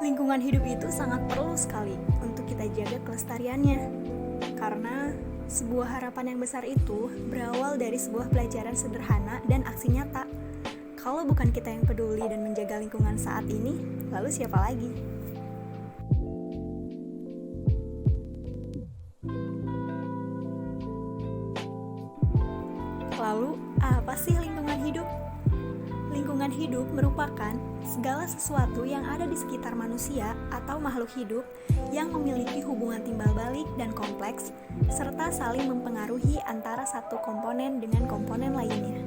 Lingkungan hidup itu sangat perlu sekali untuk kita jaga kelestariannya. Karena sebuah harapan yang besar itu berawal dari sebuah pelajaran sederhana dan aksi nyata. Kalau bukan kita yang peduli dan menjaga lingkungan saat ini, lalu siapa lagi? Lalu, apa sih lingkungan hidup? Lingkungan hidup merupakan segala sesuatu yang ada di sekitar manusia atau makhluk hidup yang memiliki hubungan timbal balik dan kompleks, serta saling mempengaruhi antara satu komponen dengan komponen lainnya.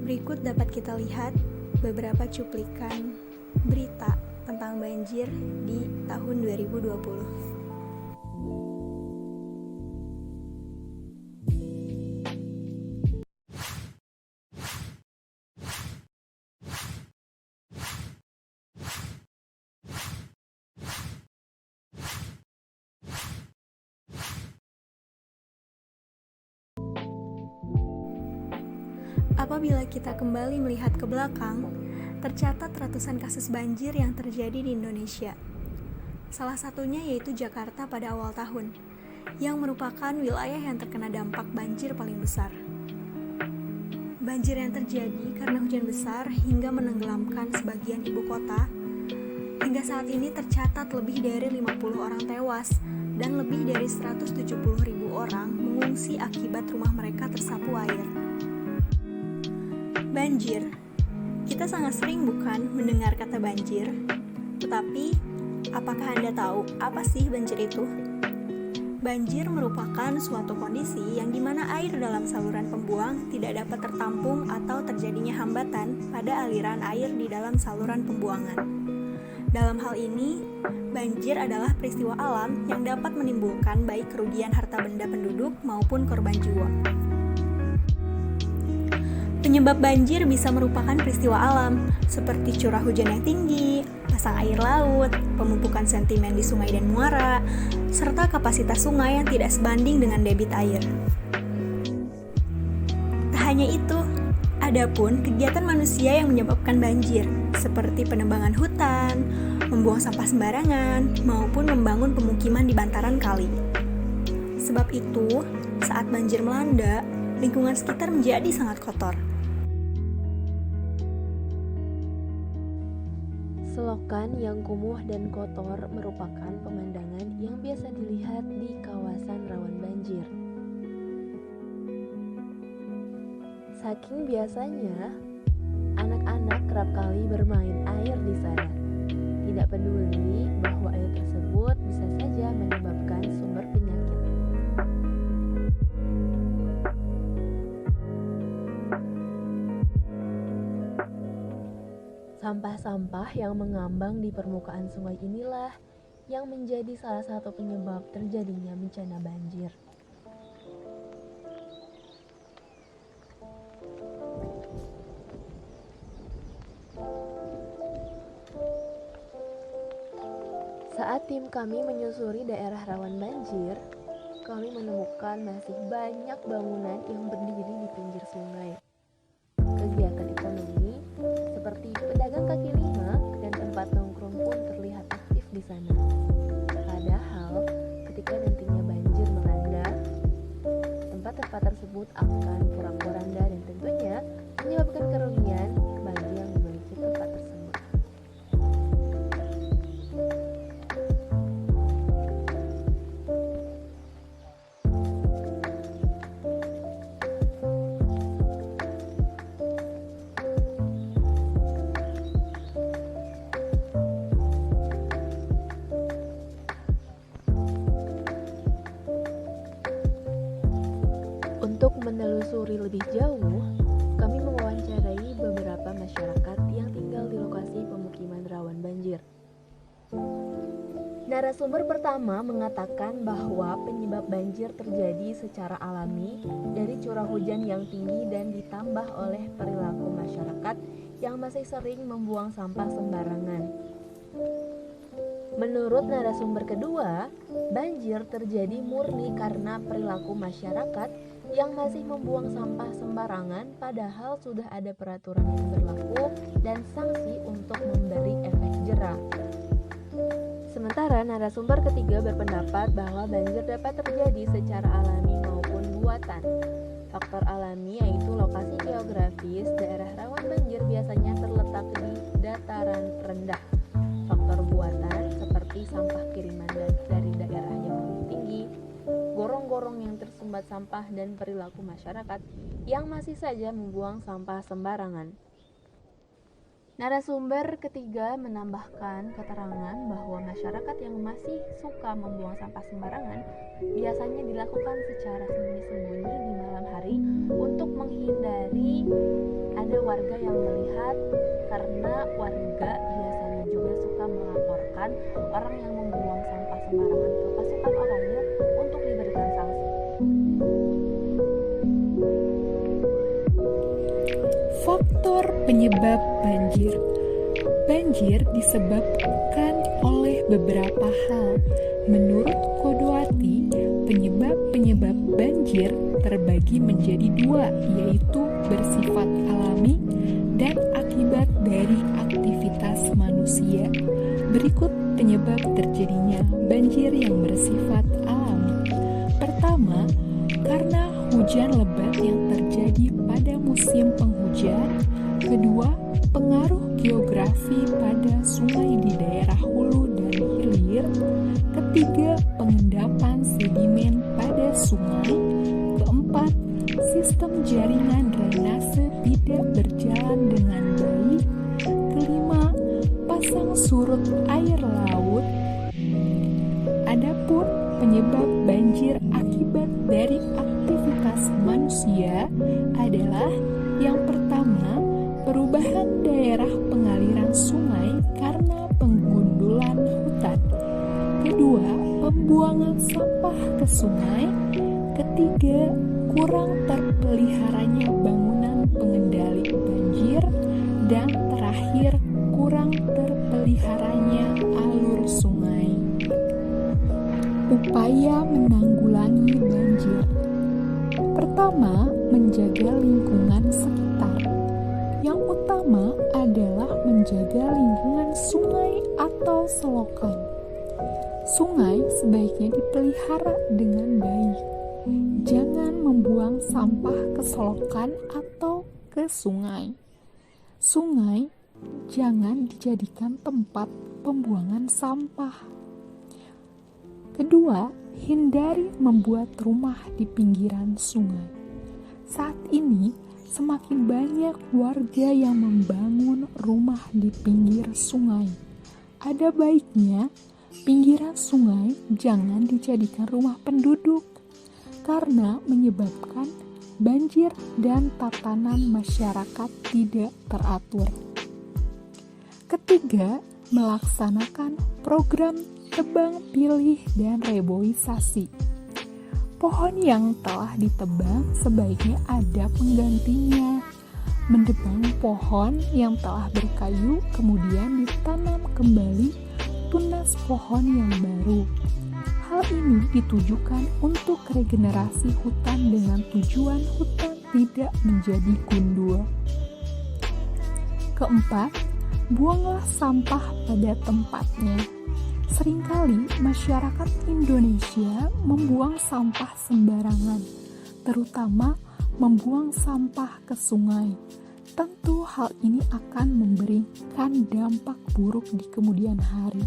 Berikut dapat kita lihat beberapa cuplikan berita tentang banjir di tahun 2020. Apabila kita kembali melihat ke belakang, tercatat ratusan kasus banjir yang terjadi di Indonesia. Salah satunya yaitu Jakarta pada awal tahun, yang merupakan wilayah yang terkena dampak banjir paling besar. Banjir yang terjadi karena hujan besar hingga menenggelamkan sebagian ibu kota. Hingga saat ini tercatat lebih dari 50 orang tewas dan lebih dari 170.000 orang mengungsi akibat rumah mereka tersapu air. Banjir. Kita sangat sering bukan mendengar kata banjir, tetapi apakah Anda tahu apa sih banjir itu? Banjir merupakan suatu kondisi yang dimana air dalam saluran pembuang tidak dapat tertampung atau terjadinya hambatan pada aliran air di dalam saluran pembuangan. Dalam hal ini, banjir adalah peristiwa alam yang dapat menimbulkan baik kerugian harta benda penduduk maupun korban jiwa. Penyebab banjir bisa merupakan peristiwa alam, seperti curah hujan yang tinggi, pasang air laut, pemumpukan sedimen di sungai dan muara, serta kapasitas sungai yang tidak sebanding dengan debit air. Tak hanya itu, adapun kegiatan manusia yang menyebabkan banjir, seperti penebangan hutan, membuang sampah sembarangan, maupun membangun pemukiman di bantaran kali. Sebab itu, saat banjir melanda, lingkungan sekitar menjadi sangat kotor. Selokan yang kumuh dan kotor merupakan pemandangan yang biasa dilihat di kawasan rawan banjir. Saking biasanya, anak-anak kerap kali bermain air di sana, tidak peduli bahwa air tersebut bisa saja menyebabkan sumber penyakit. Sampah-sampah yang mengambang di permukaan sungai inilah yang menjadi salah satu penyebab terjadinya bencana banjir. Saat tim kami menyusuri daerah rawan banjir, kami menemukan masih banyak bangunan yang berdiri di pinggir sungai. Kegiatan ekonomi seperti pedagang kaki lima dan tempat nongkrong pun terlihat aktif di sana. Padahal ketika nantinya banjir melanda, tempat-tempat tersebut akan porak-poranda dan tentunya menyebabkan kerugian bagi yang memiliki tempat tersebut. Untuk menelusuri lebih jauh, kami mewawancarai beberapa masyarakat yang tinggal di lokasi pemukiman rawan banjir. Narasumber pertama mengatakan bahwa penyebab banjir terjadi secara alami dari curah hujan yang tinggi dan ditambah oleh perilaku masyarakat yang masih sering membuang sampah sembarangan. Menurut narasumber kedua, banjir terjadi murni karena perilaku masyarakat yang masih membuang sampah sembarangan padahal sudah ada peraturan yang berlaku dan sanksi untuk memberi efek jera. Sementara narasumber ketiga berpendapat bahwa banjir dapat terjadi secara alami maupun buatan. Faktor alami yaitu lokasi geografis, daerah rawan banjir biasanya terletak di dataran rendah. Faktor buatan seperti sampah kiriman dari daerah yang lebih tinggi, gorong-gorong yang tersumbat sampah, dan perilaku masyarakat yang masih saja membuang sampah sembarangan. Narasumber ketiga menambahkan keterangan bahwa masyarakat yang masih suka membuang sampah sembarangan biasanya dilakukan secara sembunyi-sembunyi di malam hari untuk menghindari ada warga yang melihat, karena warga biasanya juga suka melaporkan orang yang membuang sampah sembarangan ke pasukan oranye untuk diberikan sanksi. Faktor penyebab banjir. Banjir disebabkan oleh beberapa hal. Menurut Kodwati, penyebab-penyebab banjir terbagi menjadi dua, yaitu bersifat alami dan akibat dari aktivitas manusia. Berikut penyebab terjadinya banjir yang bersifat alami. Pertama, karena hujan lebat yang terjadi pada musim penghujan. Kedua, pengaruh geografi pada sungai di daerah hulu dan hilir. Ketiga, pengendapan sedimen pada sungai. Keempat, sistem jaringan drainase tidak berjalan dengan baik. Kelima, pasang surut air laut. Adapun penyebab banjir akibat dari aktivitas manusia adalah yang pertama, perubahan daerah pengaliran sungai karena penggundulan hutan. Kedua, pembuangan sampah ke sungai. Ketiga, kurang terpeliharanya bangunan pengendali banjir. Dan terakhir, kurang terpeliharanya alur sungai. Upaya menanggulangi banjir. Pertama, menjaga lingkungan sekitar. Yang utama adalah menjaga lingkungan sungai atau selokan. Sungai sebaiknya dipelihara dengan baik. Jangan membuang sampah ke selokan atau ke sungai. Sungai jangan dijadikan tempat pembuangan sampah. Kedua, hindari membuat rumah di pinggiran sungai. Saat ini, semakin banyak warga yang membangun rumah di pinggir sungai. Ada baiknya, pinggiran sungai jangan dijadikan rumah penduduk, karena menyebabkan banjir dan tatanan masyarakat tidak teratur. Ketiga, melaksanakan program tebang pilih dan reboisasi. Pohon yang telah ditebang sebaiknya ada penggantinya. Mendebang pohon yang telah berkayu kemudian ditanam kembali tunas pohon yang baru. Hal ini ditujukan untuk regenerasi hutan dengan tujuan hutan tidak menjadi gundul. Keempat, buanglah sampah pada tempatnya. Seringkali masyarakat Indonesia membuang sampah sembarangan, terutama membuang sampah ke sungai. Tentu hal ini akan memberikan dampak buruk di kemudian hari.